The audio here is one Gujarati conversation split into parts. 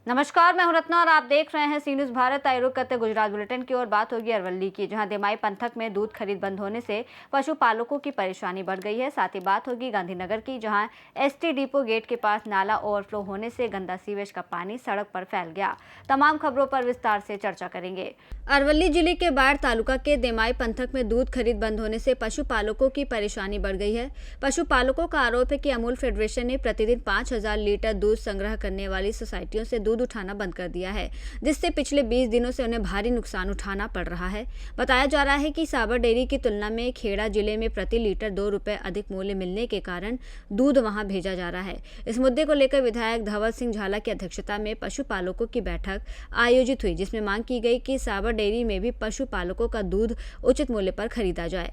नमस्कार, मैं हूं रत्ना और आप देख रहे हैं सी न्यूज़ भारत। आयोग करते गुजरात बुलेटिन की ओर बात होगी अरवली की, जहां देमाई पंथक में दूध खरीद बंद होने से पशुपालकों की परेशानी बढ़ गई है। साथ ही बात होगी गांधीनगर की, जहां एसटी डिपो गेट के पास नाला ओवरफ्लो होने से गंदा सीवेज का पानी सड़क पर फैल गया। तमाम खबरों पर विस्तार से चर्चा करेंगे। अरवली जिले के बाढ़ तालुका के देमाई पंथक में दूध खरीद बंद होने से पशुपालकों की परेशानी बढ़ गई है। पशुपालकों का आरोप है कि अमूल फेडरेशन ने प्रतिदिन 5000 लीटर दूध संग्रह करने वाली सोसाइटियों से दूध उठाना बंद कर दिया है, जिससे पिछले 20 दिनों से उन्हें भारी नुकसान उठाना पड़ रहा है। बताया जा रहा है कि साबर डेयरी की तुलना में खेड़ा जिले में प्रति लीटर 2 रुपए अधिक मूल्य मिलने के कारण दूध वहां भेजा जा रहा है। इस मुद्दे को लेकर विधायक धवल सिंह झाला की अध्यक्षता में पशुपालकों की बैठक आयोजित हुई, जिसमें मांग की गई कि साबर डेयरी में भी पशुपालकों का दूध उचित मूल्य पर खरीदा जाए।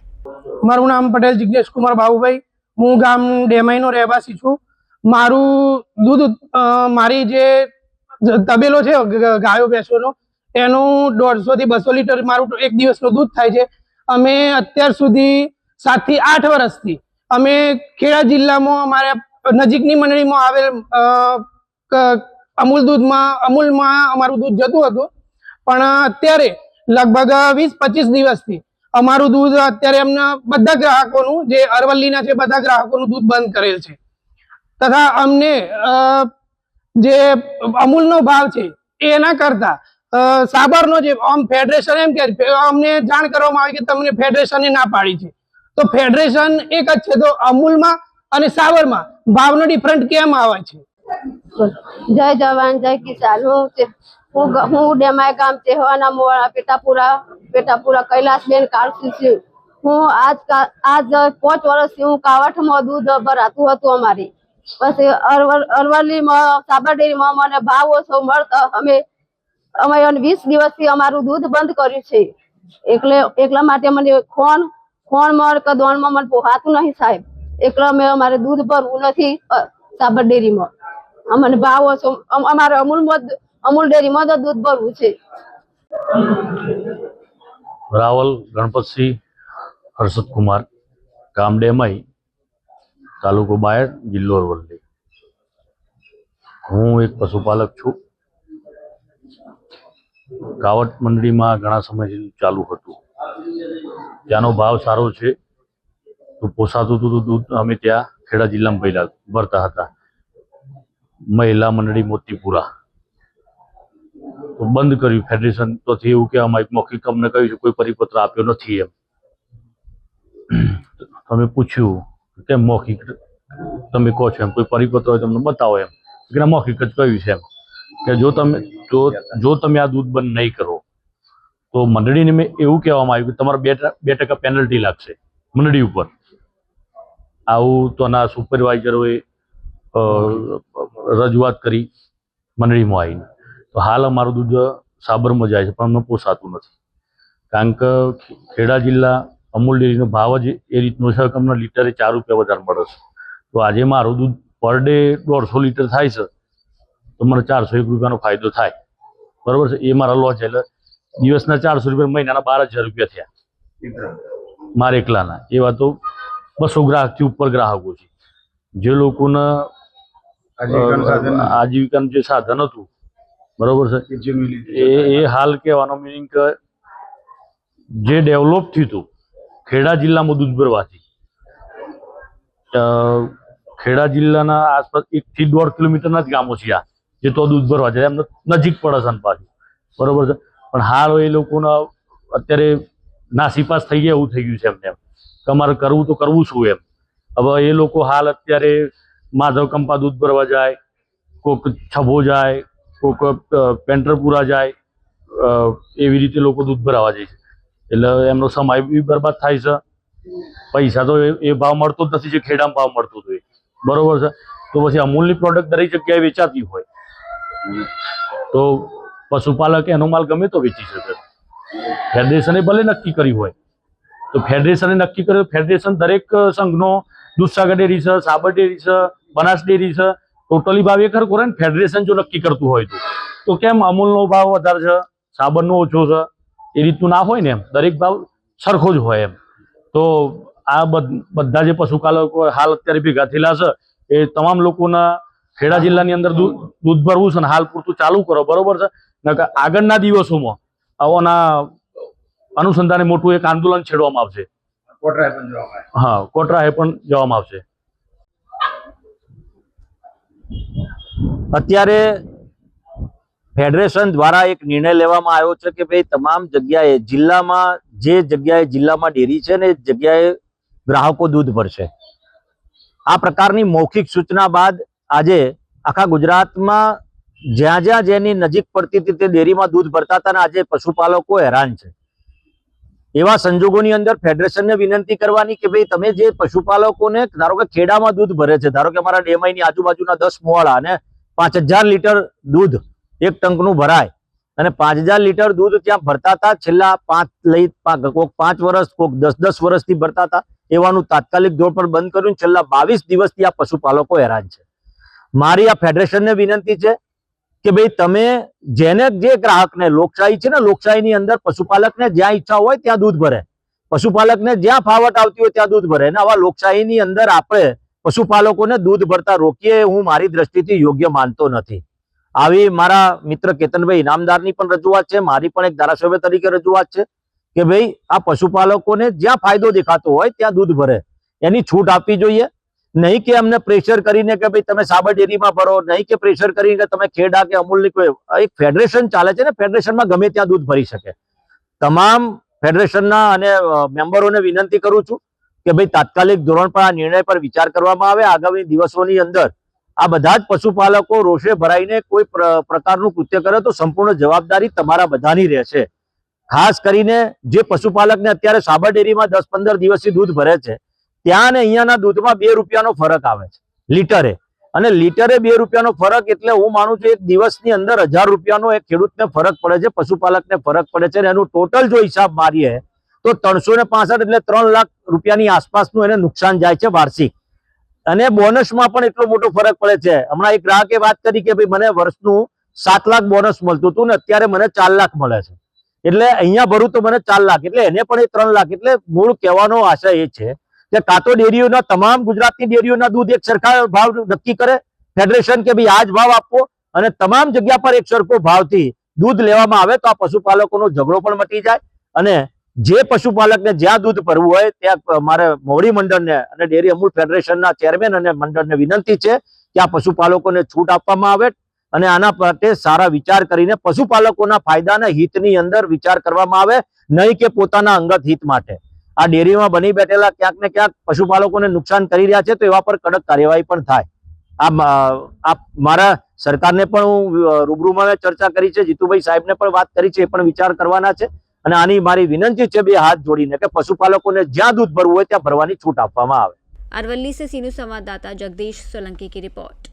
मारू नाम पटेल जिग्नेश कुमार बाबूभाई, हूँ गाम डेमाईनो રહેવાસી છું। मारू दूध मारी जे तबेलो છે ગાયો ભેંસોનો, એનું 150 થી 200 લીટર મારું એક દિવસનું दूध થાય છે। અમે અત્યાર સુધી 7 થી 8 વર્ષથી અમે ખેડા જિલ્લામાં અમારા નજીકની મંડળીમાં આવેલ અમૂલમાં અમારું दूध જતું હતું, પણ અત્યારે લગભગ 20-25 દિવસથી અમારું दूध અત્યારે અમને બધા ગ્રાહકોનું જે અરવલ્લીના છે બધા ગ્રાહકોનું दूध બંધ કરેલ છે। તથા અમને જે અમૂલનો ભાવ છે એના કરતા સાબરનો જે ફેડરેશન એમ કે અમને જાણ કરવામાં આવી કે તમને ફેડરેશને ના પાડી છે, તો ફેડરેશન એક જ છે, તો અમૂલમાં અને સાબરમાં ભાવનો ડિફરન્ટ કેમ આવે છે? જય જવાન જય કિસાન। હું ડેમાઈ ગામ ચેહવાના મોવાળા પેટાપુરા કૈલાસબેન કાળસી છું। હું આજ 5 વર્ષથી હું કાવઠમાં दूध ભરાતું હતું અમારી। પછી અરવલ્લીમાં સાબર ડેરીમાં મને ભાવ ઓછો મળતો અમે 20 દિવસથી અમારું दूध બંધ કર્યું છે। એકલા માટે મને ખોણમાં કે દોણમાં મને પોહાતું નહીં સાહેબ। એકલા અમારે दूध ભરવું નથી સાબર ડેરીમાં, અમને ભાવ ઓછો અમારે અમૂલ ડેરીમાં તો दूध ભરવું છે। રાવલ ગણપતસિંહ હર્ષદ કુમાર, ગામ ડેમાઈ, તાલુકો બાયડ, જિલ્લો અરવલ્લી। હું એક પશુપાલક છું। કાવટ મંડળીમાં ઘણા સમયથી ચાલુ હતું, ત્યાંનો ભાવ સારો છે તો પોસાતું હતું दूध અમે ત્યાં ખેડા જિલ્લામાં પહેલા ભરતા હતા। મહિલા મંડળી મોતીપુરા તો બંધ કર્યું ફેડરેશન, તો એવું કે અમારી મૌખિક અમને કહ્યું છે કોઈ પરિપત્ર આપ્યો નથી એમ। અમે પૂછ્યું કે મૌખિક તમે કહો છો એમ, કોઈ પરિપત્ર હોય તમને બતાવો એમ, કે મૌખિક જ કહ્યું છે એમ કે જો તમે આ दूध બંધ નહીં કરો તો મંડળીને મેં એવું કહેવામાં આવ્યું કે તમારે 2% પેનલ્ટી લાગશે મંડળી ઉપર। આવું તો ના સુપરવાઇઝરોએ રજૂઆત કરી મંડળીમાં આવીને, તો હાલ અમારું दूध સાબરમાં જાય છે પણ અમને પોસાતું નથી, કારણ કે ખેડા જિલ્લા અમૂલ ડેરીનો ભાવ જ એ રીતનો છે કે અમને લીટરે 4 રૂપિયા વધારે મળે છે। તો આજે મારું दूध પર ડે 150 લીટર થાય છે તો મને 401 રૂપિયાનો ફાયદો થાય, બરાબર છે। એ મારા લોસ છે, એટલે દિવસના 400 રૂપિયા, મહિનાના 12000 રૂપિયા થયા મારે એકલાના। એવા તો 200 ગ્રાહકથી ઉપર ગ્રાહકો છે, જે લોકોને આજીવિકાનું જે સાધન હતું, બરોબર છે, એ હાલ કહેવાનો મિનિંગ કે જે ડેવલપ થયું હતું ખેડા જિલ્લામાં दूध ભરવાથી, ખેડા જિલ્લાના આસપાસ 1 થી 1.5 કિલોમીટરના જ ગામો છે આ જે તો दूध ભરવા જાય, એમને નજીક પડે છે પાછું, બરોબર છે। પણ હાલ એ લોકોને અત્યારે નાસીપાસ થઈ ગયા એવું થઈ ગયું છે એમને, કે અમારે કરવું તો કરવું શું એમ। હવે એ લોકો હાલ અત્યારે માધવ કંપા दूध ભરવા જાય, કોઈક છબો જાય, કોઈક પેન્ટરપુરા જાય, એવી રીતે લોકો दूध ભરાવા જાય છે, એટલે એમનો સમય બી બરબાદ થાય છે, પૈસા તો એ ભાવ મળતો જ નથી જે ખેડામાં ભાવ મળતો હતો, બરોબર છે। તો પછી અમૂલની પ્રોડક્ટ દરેક જગ્યાએ વેચાતી હોય તો પશુપાલક એનો માલ ગમે તો વેચી શકે। ફેડરેશને ભલે નક્કી કર્યું હોય તો ફેડરેશને નક્કી કર્યું, ફેડરેશન દરેક સંઘનો દૂધસાગર ડેરી છે, સાબર ડેરી છે, બનાસ ડેરી છે, ટોટલી ભાવ એક હરખો રહે ને। ફેડરેશન જો નક્કી કરતું હોય તો કેમ અમૂલનો ભાવ વધારે છે, સાબરનો ઓછો છે, એ રીતનું ના હોય ને, એમ દરેક ભાવ સરખો જ હોય એમ। તો આ બધા જે પશુપાલકો હાલ અત્યારે ભેગા થયેલા છે એ તમામ લોકોના ખેડા જિલ્લાની અંદર દૂધ ભરવું છે ને હાલ પૂરતું ચાલુ કરો, બરોબર છે. નકર આગળના દિવસોમાં આવાના અનુસંધાને મોટું એક આંદોલન છેડવામાં આવશે. હા, કોટરાએ પણ જવામાં આવશે. અત્યારે ફેડરેશન દ્વારા એક નિર્ણય લેવામાં આવ્યો છે કે ભાઈ તમામ જગ્યાએ જિલ્લામાં જે જગ્યાએ જિલ્લામાં ડેરી છે ને એ જગ્યાએ ગ્રાહકો દૂધ ભરશે. આ પ્રકારની મૌખિક સૂચના બાદ આજે આખા ગુજરાતમાં જ્યાં જ્યાં જેની નજીક પડતી હતી તે ડેરીમાં દૂધ ભરતા હતા ને આજે પશુપાલકો હેરાન છે. એવા સંજોગોની અંદર ફેડરેશનને વિનંતી કરવાની કે ભાઈ તમે જે પશુપાલકોને ધારો કે ખેડામાં દૂધ ભરે છે, ધારો કે અમારા ડેમાઈની આજુબાજુના 10 મોવાળા અને 5000 લીટર દૂધ એક ટંકનું ભરાય અને 5000 લીટર દૂધ ત્યાં ભરતા હતા છેલ્લા 5 વર્ષ, કોક 10 વર્ષથી ભરતા હતા. એવાનું તાત્કાલિક ધોરણ પર બંધ કર્યું. છેલ્લા 22 દિવસથી આ પશુપાલકો હેરાન છે. મારી આ ફેડરેશનને વિનંતી છે કે ભાઈ તમે જેને જે ગ્રાહકને લોકશાહી છે ને, લોકશાહીની અંદર પશુપાલકને જ્યાં ઈચ્છા હોય ત્યાં દૂધ ભરે, પશુપાલકને જ્યાં ફાવટ આવતી હોય ત્યાં દૂધ ભરે. અને આવા લોકશાહીની અંદર આપણે પશુપાલકોને દૂધ ભરતા રોકીએ હું મારી દ્રષ્ટિથી યોગ્ય માનતો નથી. આવી મારા મિત્ર કેતનભાઈ ઇનામદારની પણ રજૂઆત છે, મારી પણ એક ધારાસભ્ય તરીકે રજૂઆત છે કે ભાઈ આ પશુપાલકોને જ્યાં ફાયદો દેખાતો હોય ત્યાં દૂધ ભરે, એની છૂટ આપવી જોઈએ. નહીં કે અમને પ્રેશર કરીને કે ભાઈ તમે સાબર ડેરીમાં ભરો, નહીં કે પ્રેશર કરીને કે તમે ખેડા કે અમૂલની કોઈ એક ફેડરેશન ચાલે છે ને, ફેડરેશનમાં ગમે ત્યાં દૂધ ભરી શકે. તમામ ફેડરેશનના અને મેમ્બરોને વિનંતી કરું છું કે ભાઈ તાત્કાલિક ધોરણ પર આ નિર્ણય પર વિચાર કરવામાં આવે. આગામી દિવસોની અંદર આ બધા જ પશુપાલકો રોષે ભરાઈને કોઈ પ્રકારનું કૃત્ય કરે તો સંપૂર્ણ જવાબદારી તમારા બધાની રહેશે. ખાસ કરીને જે પશુપાલકને અત્યારે સાબર ડેરીમાં 10-15 દિવસથી દૂધ ભરે છે ત્યાં ને અહીંયાના દૂધમાં 2 રૂપિયાનો ફરક આવે છે લીટરે. અને લીટરે 2 રૂપિયાનો ફરક એટલે હું માનું છું એક દિવસની અંદર 1000 રૂપિયાનો એક ખેડૂતને ફરક પડે છે, પશુપાલકને ફરક પડે છે. અને એનું ટોટલ જો હિસાબ મારીએ તો 365 એટલે 3 લાખ રૂપિયાની આસપાસનું એને નુકસાન જાય છે વાર્ષિક. અને બોનસમાં પણ એટલો મોટો ફરક પડે છે. હમણાં એક ગ્રાહકે વાત કરી કે ભાઈ મને વર્ષનું 7 લાખ બોનસ મળતું હતું ને અત્યારે મને 4 લાખ મળે છે. એટલે અહીંયા ભરું તો મને 4 લાખ, એટલે એને પણ એ 3 લાખ. એટલે મૂળ કહેવાનો આશય એ છે કે કાં તો ડેરીઓના તમામ ગુજરાતની ડેરીઓના દૂધ એક સરખા ભાવ નક્કી કરે ફેડરેશન કે ભાઈ આ જ ભાવ આપવો અને તમામ જગ્યા પર એક સરખો ભાવથી દૂધ લેવામાં આવે તો આ પશુપાલકોનો ઝઘડો પણ મટી જાય. અને જે પશુપાલકને જ્યાં દૂધ ભરવું હોય ત્યાં મારે મોવડી મંડળને અને ડેરી અમૂલ ફેડરેશનના ચેરમેન અને મંડળને વિનંતી છે કે આ પશુપાલકોને છૂટ આપવામાં આવે અને આના માટે સારા વિચાર કરીને પશુપાલકોના ફાયદાના હિતની અંદર વિચાર કરવામાં આવે, નહીં કે પોતાના અંગત હિત માટે. આ ડેરીમાં બની બેઠેલા ક્યાંક ને ક્યાંક પશુપાલકોને નુકસાન કરી રહ્યા છે તો એવા પર કડક કાર્યવાહી પણ થાય. આ મારા સરકારને પણ હું રૂબરૂમાં ચર્ચા કરી છે, જીતુભાઈ સાહેબને પણ વાત કરી છે, એ પણ વિચાર કરવાના છે. અને આની મારી વિનંતી છે 2 હાથ જોડીને કે પશુપાલકોને જ્યાં દૂધ ભરવું હોય ત્યાં ભરવાની છૂટ આપવામાં આવે. अरवली से सीनू संवाददाता जगदीश सोलंकी की रिपोर्ट।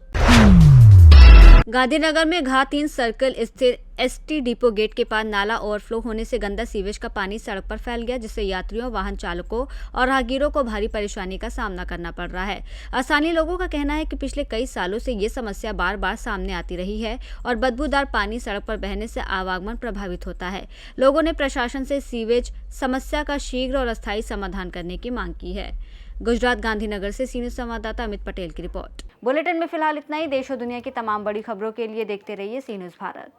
गांधीनगर में घाट-3 सर्कल स्थित एसटी डिपो गेट के पास नाला ओवरफ्लो होने से गंदा सीवेज का पानी सड़क पर फैल गया, जिससे यात्रियों, वाहन चालकों और राहगीरों को भारी परेशानी का सामना करना पड़ रहा है। स्थानीय लोगों का कहना है कि पिछले कई सालों से ये समस्या बार बार सामने आती रही है और बदबूदार पानी सड़क पर बहने से आवागमन प्रभावित होता है। लोगों ने प्रशासन से सीवेज समस्या का शीघ्र और अस्थायी समाधान करने की मांग की है। गुजरात गांधीनगर से सीनियर संवाददाता अमित पटेल की रिपोर्ट। बुलेटिन में फिलहाल इतना ही। देश और दुनिया की तमाम बड़ी खबरों के लिए देखते रहिए सी न्यूज़ भारत।